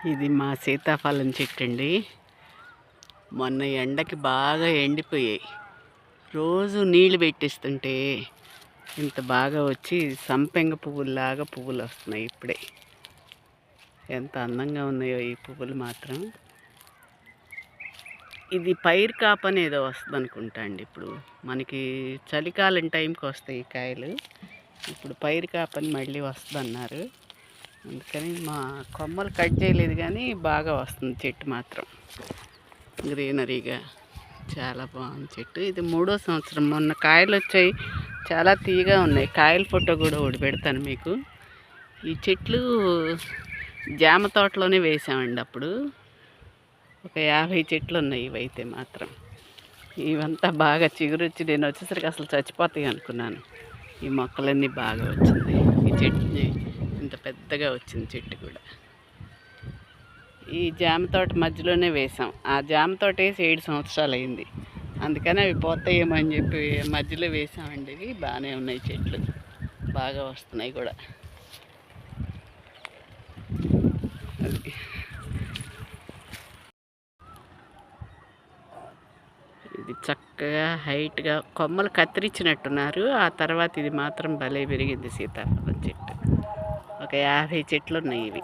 ఇది మా సీతాఫలం చెట్టు అండి. మొన్న ఎండకి బాగా ఎండిపోయాయి. రోజు నీళ్లు పెట్టిస్తుంటే ఇంత బాగా వచ్చి సంపెంగ పువ్వుల్లాగా పువ్వులు వస్తున్నాయి ఇప్పుడే. ఎంత అందంగా ఉన్నాయో ఈ పువ్వులు మాత్రం. ఇది పైరు కాపు అనేదో వస్తుంది అనుకుంటా అండి. ఇప్పుడు మనకి చలికాలం టైంకి వస్తాయి ఈ కాయలు. ఇప్పుడు పైరు కాపని మళ్ళీ వస్తుందన్నారు. అందుకని మా కొమ్మలు కట్ చేయలేదు, కానీ బాగా వస్తుంది చెట్టు మాత్రం. గ్రీనరీగా చాలా బాగుంది చెట్టు. ఇది 3వ సంవత్సరం. మొన్న కాయలు వచ్చాయి, చాలా తీయగా ఉన్నాయి. కాయల ఫోటో కూడా ఒకటి పెడతాను మీకు. ఈ చెట్లు జామ తోటలోనే వేసామండి. అప్పుడు ఒక 50 చెట్లు ఉన్నాయి. ఇవైతే మాత్రం ఇవంతా బాగా చిగురొచ్చి నేను వచ్చేసరికి అసలు చచ్చిపోతాయి అనుకున్నాను. ఈ మొక్కలన్నీ బాగా వచ్చింది. ఈ చెట్టుని ఇంత పెద్దగా వచ్చింది చెట్టు కూడా. ఈ జామ తోట మధ్యలోనే వేసాం. ఆ జామ తోట వేసి 7 సంవత్సరాలు అయింది. అందుకని అవి పోతాయేమో అని చెప్పి మధ్యలో వేసామండి. ఇవి బాగానే ఉన్నాయి చెట్లు, బాగా వస్తున్నాయి కూడా. అది ఇది చక్కగా హైట్గా కొమ్మలు కత్తిరించినట్టున్నారు. ఆ తర్వాత ఇది మాత్రం భలే పెరిగింది సీతాఫలం చెట్టు. ఒక 50 చెట్లు ఉన్నాయి ఇవి.